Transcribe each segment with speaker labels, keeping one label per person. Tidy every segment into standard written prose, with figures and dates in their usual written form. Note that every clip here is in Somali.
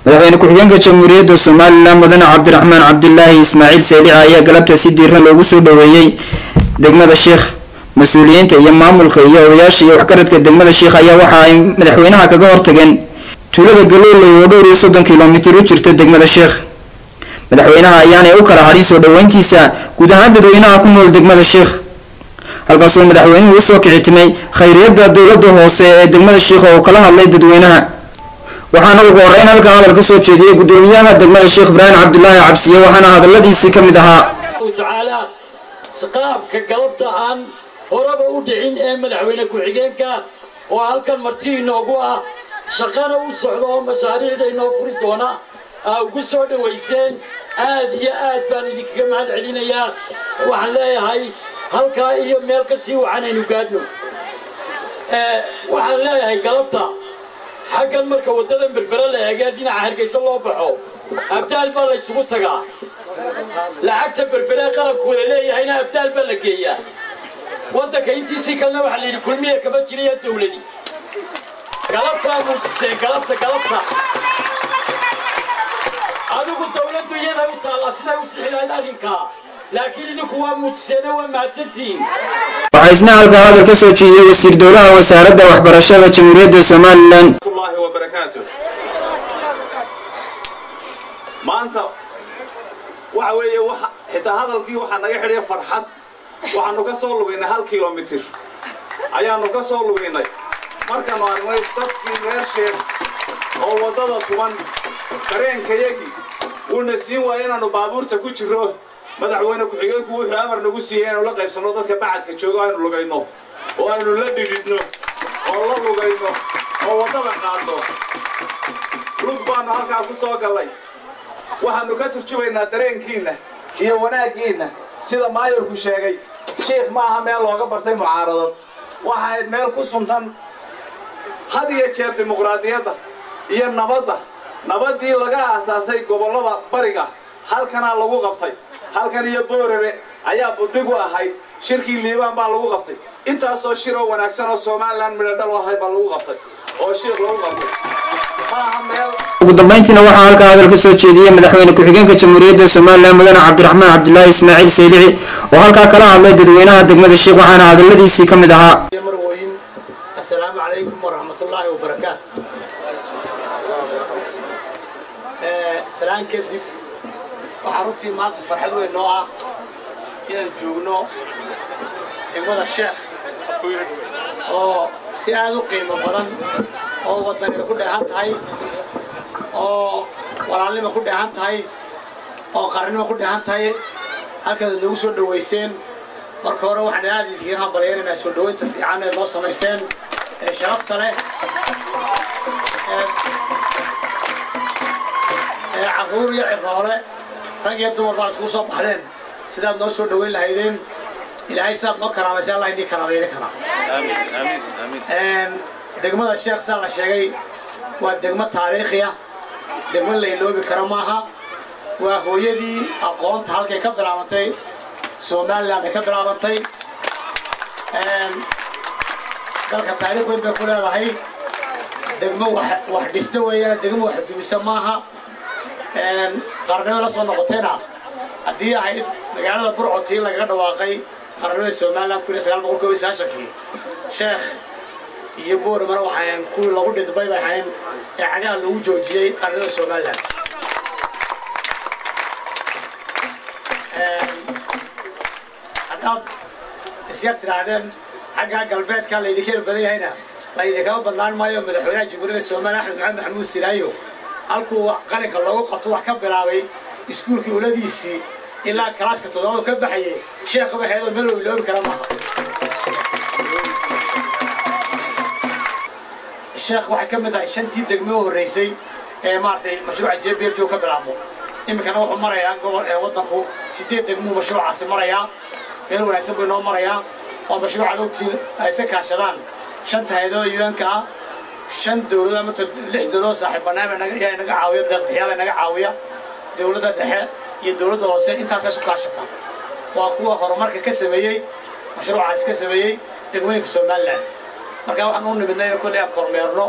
Speaker 1: madaxweyne ku-xigeenka jamhuuriyadda Soomaaliland mudane Cabdiraxmaan Cabdullaahi Ismaaciil Saylici ayaa galabta si diiran loogu soo dhaweeyay degmada Sheekh mas'uuliyiinta iyo maamulka iyo odayaasha iyo waxgaradka degmada Sheekh ayaa waxa ay madaxweynaha kaga hortageen tuulada Galooley oo dhowr iyo 30 kiiloomitir u jirta degmada Sheekh. madaxweynaha ayaana u kala harin soo dhaweyntiisa guud ahaan dadweynaha ku nool degmada Sheekh, halkaas oo madaxweynuhu u soo kicitimay khayriyada dawladda hoose ee degmada Sheekh oo kala hadlay dadweynaha. waxaana ugu horeyn halka hadal ka soo jeediyay gudoomiyaha degmada Sheekh Ibrahim Cabdullaahi Cabsiye waxaana hadaladiisii kamid ahaa
Speaker 2: tacaala saqaabka galabta aan horaba u dhicin ee madaxweyne ku-xigeenka oo halkan marti inoogu ah shaqana u socdo oo mashaariicda inoo furi doona ugu soo dhaweyseen aad iyo aad baan idinkaga mahad celinayaa. waxaan leeyahay halkaa iyo meel ka sii wacanaynu gaadhno. waxaan leeyahay galabta xaggan marka waddadan berbera la eegee dhinaca Hargeysa loo baxo abdaal baa la isugu tagaa, lacagta berbera qaranku wada leeyahayna abdaal baa la geeyaa. waddanka intiisii kalena waxaa la yidhi kulmiye kama jiraya dawladii. galabtaa muujiseen galabta adigu dawladdu iyada u taalla siday u sixi lahayd arrinkaa, laakiin idinku waa muujiseena waa mahadsantihiin.
Speaker 1: waxaa isna halkaa hadal ka soo jeediyay wasiir dowlaha wasaaradda waxbarashada jamhuuriyadda Soomaaliland
Speaker 3: maanta waxa weeye xitaa hadalkii waxaa naga xidhay farxad. waxaanu ka soo lugaynay 1 kiiloomitir ayaanu ka soo lugaynay markaanu aragnay dadkii reer Sheekh oo wadada tuman dareenkayagii uuna siin waayay inaanu baabuurta ku jiro. madaxweyne ku-xigeenku wuxuu amar nagu siiyay inaanu la qaybsano dadka bacadka jooga aynu lugayno oo aynu la dhigidno oo la lugayno oo wadada qaadno. lug baanu halkaa ku soo galay. waxaanu ka turjubaynaa dareenkiina iyo wanaagiina. sida maayarku sheegay Sheekh ma aha meel looga bartay mucaaradad, waxay meel ku suntan had iyo jeer dimuqraadiyadda iyo nabadii laga aasaasay gobolada bariga halkana lagu qabtay. halkan iyo Boorame ayaa budigu ahayd. shirkii Liibaan baa lagu qabtay. intaas oo shir oo wanaagsan oo Soomaaliland midadal ahay baa lagu qabtay oo Sheekh lagu qabtay. ugu dambeyntiina waxaa halkaa hadal ka soo jeediyay madaxweyne ku-xigeenka jamhuuriyadda Soomaaliland mudane Cabdiraxmaan Cabdullaahi Ismaaciil Saylici oo halkaa kala hadlay dadweynaha degmada Sheekh waxaana hadaladiisii kamid ahaa
Speaker 2: assalaamu calaykum waraxmatullaahi wabarakaatu. salaan kadib waxaa runtii maanta farxad weyn noo ah inaan joogno degmada Sheekh oo si aad u qiimo badan oo waddanka ku dheehan tahay oo walaalnimo ku dheehan tahay oo qarannimo ku dheehan tahay halkaad nagu soo dhaweyseen. marka hore waxaan aad idinkaga hambalyeynaa soo dhaweynta fiican ee noo samayseen ee sharafta leh ee caruur iyo ciroole rag iyo dumar baa isku soo baxdeen sidaad noo soo dhaweyn lahaydeen. ilaahay saad noo karaamaysa Allah idin karaamayna kana. amiin. degmada Sheekh saa la sheegay waa degmo taariikhi ah, degmo la iloobi karo maaha. waa hooyadii aqoonta halkay ka bilaabantay Soomaaliland ka bilaabantay. dalka taariikh weyn bay ku leedahay. degmo wax dhista weeyaan, degmo wax dumisa maaha. qarnimo la soo noqotayna haddii ahayd magaalada Burco laga dhawaaqay qarnimada Soomaaliland 1999 Sheekh iyo Boorame waxaan ku lagu dhidbay bay ahayn ee cagaha lagu joojiyay qarnimada Soomaaliland. haddaad isyaartiraadeen xagga galbeedka la idinka badan yahayna la idinka badnaan maayo. madaxweynaha jamhuuriyadda Soomaaliya Axmed Maxamed Maxamuud Siraayo halkuu qaranka lagu qabto wax ka bilaabay iskuulkii uladiisii ilaa kalaaska 7 ka baxayay. Sheekh waxeedo meel loo iloobi kara maaha. Sheekh waxa ka mid ah 5 degmo horeysay ee maartay mashruuca JBL ka bilaabo. imikana wuxuu marayaa gobol ee waddanku 8 degmo mashruucaasi marayaa. meel wanaagsan bay noo marayaa oo mashruuca dowladda ay se kaashadaan 5 hay'ado UN-ka 5 dawlad ama 6 dawlad saaxiib barnaamij naga caawiya deeq-bixiyaal naga caawiya dawladda dhexe iyo dawladda hoose intaas ay isku kaashataan. waa kuwa horumarka ka sameeyay mashruucaas ka sameeyay degmooyinka Soomaaliland. marka waxaan u nimidnay kulli kormeerno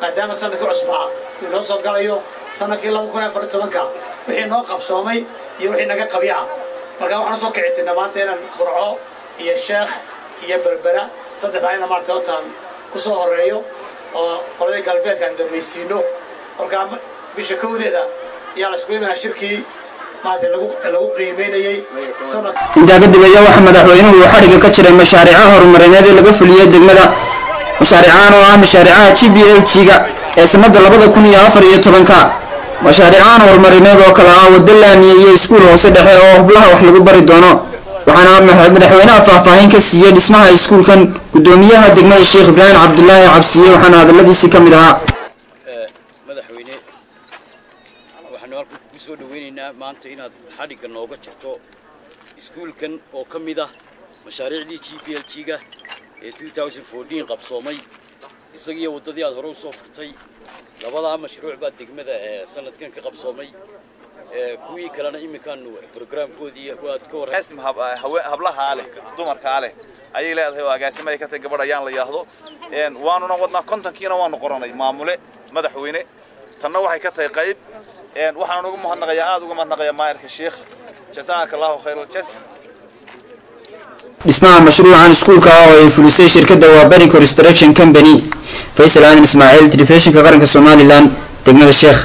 Speaker 2: maadaama sanadka cusbaa inoo soo galayo sanadkii 2014 wixii noo qabsoomay iyo wixii naga qabya marka waxaan soo kicitay maanta inaan Burco iyo Sheekh iyo Berbera saddexdaayna maanta ootaan ku soo horeeyo oo qolada galbeedka aan dameysiino marka bisha koodeeda yaa la isku imaan shirkii maanta lagu qiimeeyay sanad
Speaker 1: inta kadib ayaa waxa madaxweynuhu uu xariga ka jiray mashaariicaha horumarineed ee laga fuliyay degmada mashaariicaan oo ah mashaariicaha GBLG-ga ee sanadda 2014 mashaariicaan horumarineed oo kala ah wada laamiyay iyo iskuul hoose dhexe oo hublaha wax lagu bari doono waxaana madaxweynaha faahfaahin ka siiyay dhismaha iskuulkan gudoomiyaha degmada Sheekh Ibrahim Cabdullaahi Cabsiye waxaana hadaladiisa kamid ahaa
Speaker 4: madaxweyne waxaanu halku ku soo dhaweynaynaa maanta inaad xariga nooga jirto iskuulkan oo kamid ah mashaariicdii GBLG-ga ee 2014 qabsoomay isagiyo wadadii aad hore u soo furtay labada mashruuc baa degmada sanadkan ka qabsoomay kuwii kalena iminkaanu programkoodii waad ka
Speaker 3: waraysim hablaha leh dumarka leh ayay leedahay oo agaasimo ay ka tahay gabadh ayaan la yiraahdo waanuna wadnaa kontonkiina waanu qoranay maamule madaxweyne tanna waxay ka tahay qayb waxaan ugu mahadnaqayaa aad ugu mahadnaqayaa maayirka Sheekh jazakallahu khayral jazaa
Speaker 1: dhismaha mashruucan iskuulka oo ay fulisay shirkadda Wabari Construction Company Faisal Ismail Television ka qaranka Somaliland degmada Sheekh